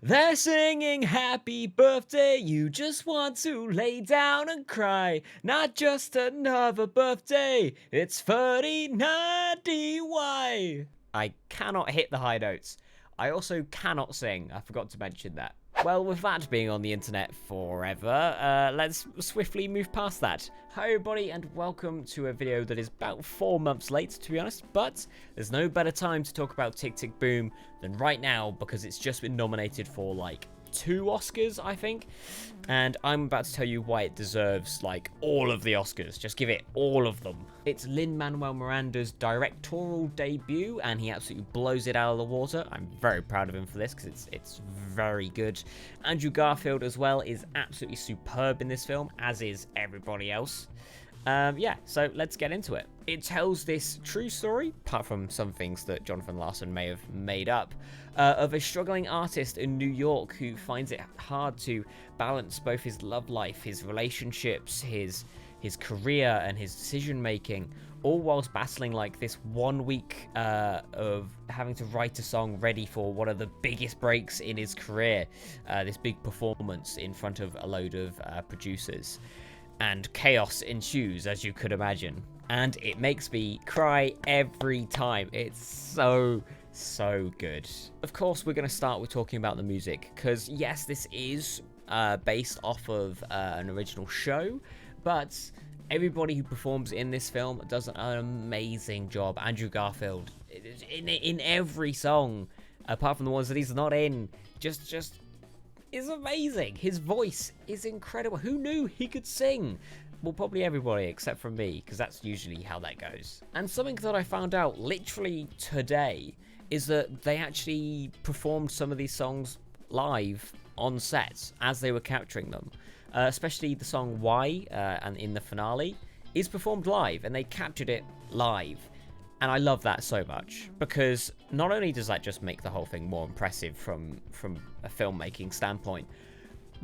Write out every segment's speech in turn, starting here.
They're singing happy birthday, you just want to lay down and cry. Not just another birthday, it's 3090Y. I cannot hit the high notes. I also cannot sing, I forgot to mention that. Well, with that being on the internet forever, let's swiftly move past that. Hi everybody and welcome to a video that is about 4 months late, to be honest, but there's no better time to talk about Tick Tick Boom than right now because it's just been nominated for like 2 Oscars, I think, and I'm about to tell you why it deserves like all of the Oscars. Just give it all of them. It's Lin-Manuel Miranda's directorial debut and he absolutely blows it out of the water. I'm very proud of him for this because it's very good. Andrew Garfield as well is absolutely superb in this film, as is everybody else. Yeah, so let's get into it. It tells this true story, apart from some things that Jonathan Larson may have made up, of a struggling artist in New York who finds it hard to balance both his love life, his relationships, his career and his decision making, all whilst battling like this 1 week of having to write a song ready for one of the biggest breaks in his career, this big performance in front of a load of producers. And chaos ensues, as you could imagine. And it makes me cry every time. It's so good. Of course, we're going to start with talking about the music, because yes, this is based off of an original show, but everybody who performs in this film does an amazing job. Andrew Garfield, in every song, apart from the ones that he's not in, just is amazing. His voice is incredible. Who knew he could sing? Well, probably everybody except for me, because that's usually how that goes. And something that I found out literally today is that they actually performed some of these songs live on set as they were capturing them. Especially the song Why, and in the finale, is performed live, and they captured it live. And I love that so much, because not only does that just make the whole thing more impressive from a filmmaking standpoint,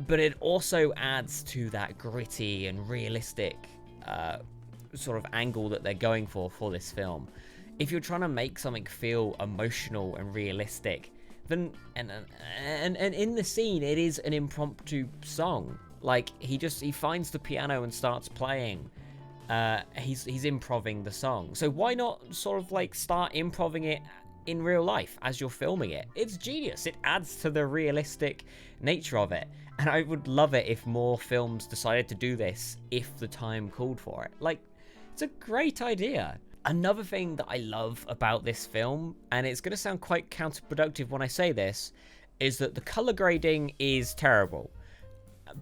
but it also adds to that gritty and realistic sort of angle that they're going for this film. If you're trying to make something feel emotional and realistic, then and in the scene it is an impromptu song. Like he finds the piano and starts playing. He's improving the song. So why not sort of like start improving it in real life as you're filming it? It's genius. It adds to the realistic nature of it. And I would love it if more films decided to do this if the time called for it. Like, it's a great idea. Another thing that I love about this film, and it's going to sound quite counterproductive when I say this, is that the color grading is terrible.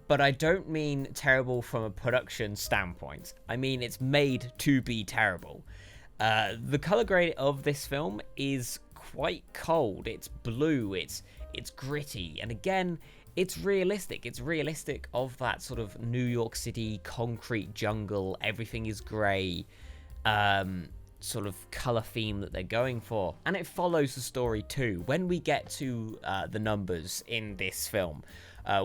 But I don't mean terrible from a production standpoint. I mean it's made to be terrible. The color grade of this film is quite cold. It's blue. It's gritty, and again, it's realistic. It's realistic of that sort of New York City concrete jungle. Everything is grey. Sort of color theme that they're going for, and it follows the story too. When we get to the numbers in this film,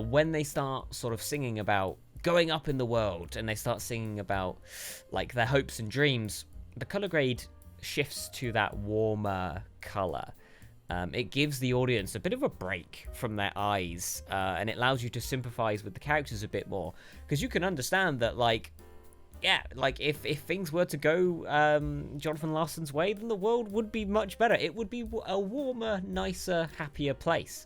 when they start sort of singing about going up in the world and they start singing about like their hopes and dreams, the color grade shifts to that warmer color. It gives the audience a bit of a break from their eyes, and it allows you to sympathize with the characters a bit more, because you can understand that, like, yeah, like if things were to go Jonathan Larson's way, then the world would be much better. It would be a warmer, nicer, happier place.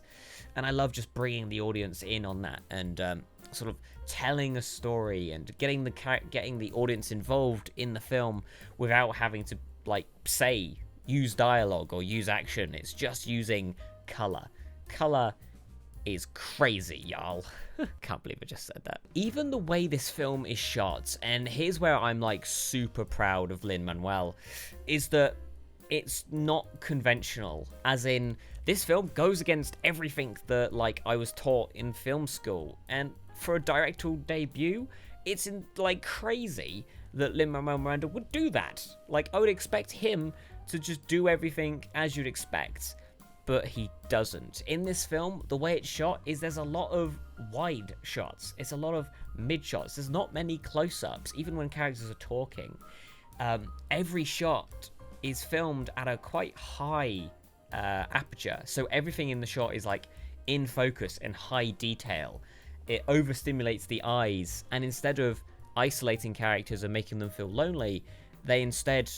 And I love just bringing the audience in on that, and sort of telling a story and getting the audience involved in the film without having to like use dialogue or use action. It's just using color. Color is crazy, y'all. Can't believe I just said that. Even the way this film is shot, and here's where I'm like super proud of Lin-Manuel, is that it's not conventional. As in, this film goes against everything that like I was taught in film school, and for a directorial debut, it's like crazy that Lin-Manuel Miranda would do that. Like, I would expect him to just do everything as you'd expect, but he doesn't. In this film, the way it's shot is there's a lot of wide shots. It's a lot of mid shots. There's not many close-ups, even when characters are talking. Every shot is filmed at a quite high aperture, so everything in the shot is like in focus and high detail. It overstimulates the eyes, and instead of isolating characters and making them feel lonely, they instead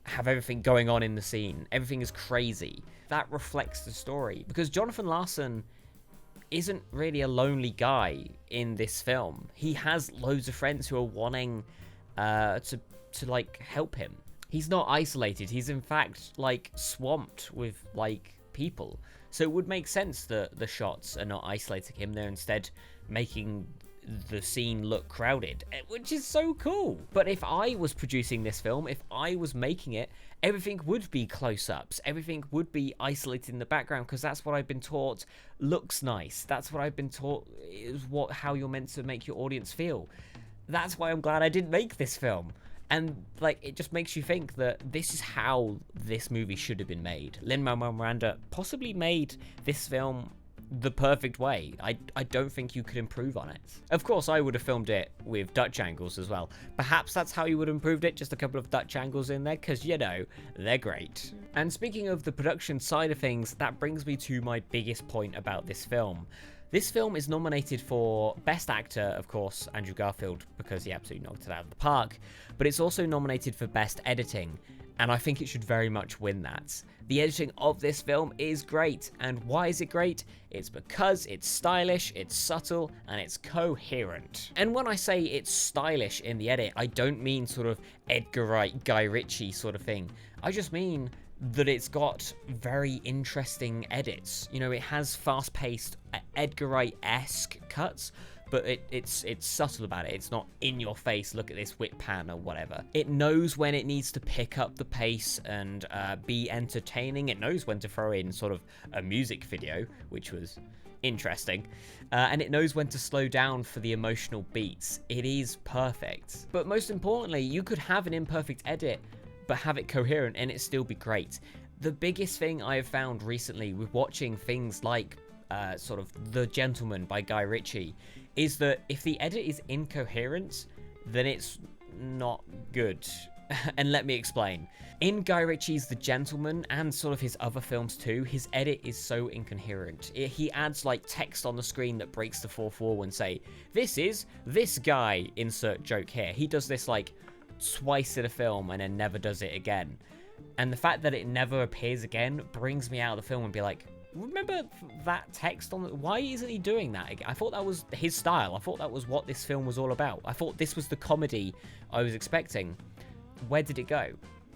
have everything going on in the scene. Everything is crazy. That reflects the story, because Jonathan Larson isn't really a lonely guy in this film. He has loads of friends who are wanting to like help him. He's not isolated. He's in fact like swamped with like people. So it would make sense that the shots are not isolating him. They're instead making the scene look crowded, which is so cool. But if I was producing this film, if I was making it, everything would be close-ups, everything would be isolated in the background, because that's what I've been taught looks nice. That's what I've been taught is how you're meant to make your audience feel. That's why I'm glad I didn't make this film. And like, it just makes you think that this is how this movie should have been made. Lin-Manuel Miranda possibly made this film the perfect way. I don't think you could improve on it. Of course, I would have filmed it with Dutch angles as well. Perhaps that's how you would have improved it, just a couple of Dutch angles in there, because, you know, they're great. And speaking of the production side of things, that brings me to my biggest point about this film. This film is nominated for Best Actor, of course, Andrew Garfield, because he absolutely knocked it out of the park, but it's also nominated for Best Editing, and I think it should very much win that. The editing of this film is great, and why is it great? It's because it's stylish, it's subtle, and it's coherent. And when I say it's stylish in the edit, I don't mean sort of Edgar Wright, Guy Ritchie sort of thing. I just mean that it's got very interesting edits. You know, it has fast-paced, Edgar Wright-esque cuts, but it's subtle about it. It's not in your face, look at this whip pan or whatever. It knows when it needs to pick up the pace and be entertaining. It knows when to throw in sort of a music video, which was interesting. And it knows when to slow down for the emotional beats. It is perfect. But most importantly, you could have an imperfect edit, but have it coherent and it still be great. The biggest thing I have found recently with watching things like sort of The Gentleman by Guy Ritchie is that if the edit is incoherent, then it's not good. And let me explain. In Guy Ritchie's The Gentleman, and sort of his other films too, his edit is so incoherent. He adds like text on the screen that breaks the fourth wall and say, this is this guy, insert joke here. He does this like twice in a film and then never does it again. And the fact that it never appears again brings me out of the film and be like, remember that text on the... Why isn't he doing that again? I thought that was his style. I thought that was what this film was all about. I thought this was the comedy I was expecting. Where did it go?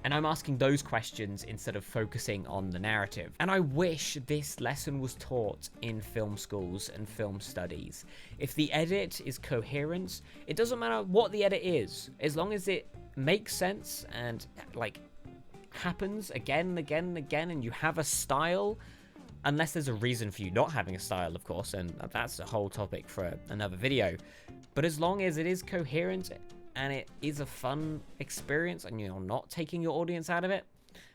And I'm asking those questions instead of focusing on the narrative. And I wish this lesson was taught in film schools and film studies. If the edit is coherent, it doesn't matter what the edit is, as long as it makes sense and like happens again and again and again, and you have a style. Unless there's a reason for you not having a style, of course, and that's a whole topic for another video. But as long as it is coherent and it is a fun experience and you're not taking your audience out of it,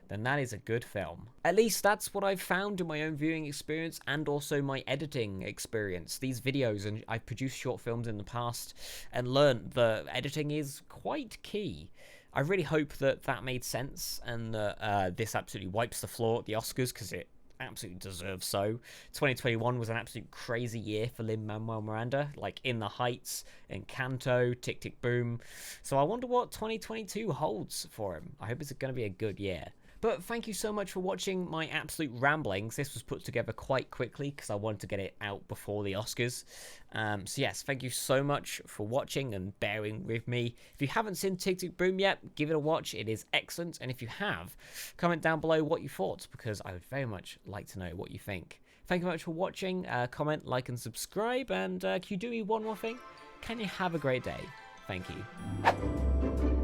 then that is a good film. At least that's what I've found in my own viewing experience and also my editing experience. These videos, and I've produced short films in the past and learned that editing is quite key. I really hope that that made sense and that this absolutely wipes the floor at the Oscars, because it absolutely deserves so. 2021 was an absolute crazy year for Lin-Manuel Miranda, like In the Heights, Encanto, Tick Tick Boom. So I wonder what 2022 holds for him. I hope it's going to be a good year. But thank you so much for watching my absolute ramblings. This was put together quite quickly because I wanted to get it out before the Oscars. So yes, thank you so much for watching and bearing with me. If you haven't seen Tick Tick Boom yet, give it a watch. It is excellent. And if you have, comment down below what you thought, because I would very much like to know what you think. Thank you very much for watching. Comment, like, and subscribe. And can you do me one more thing? Can you have a great day? Thank you.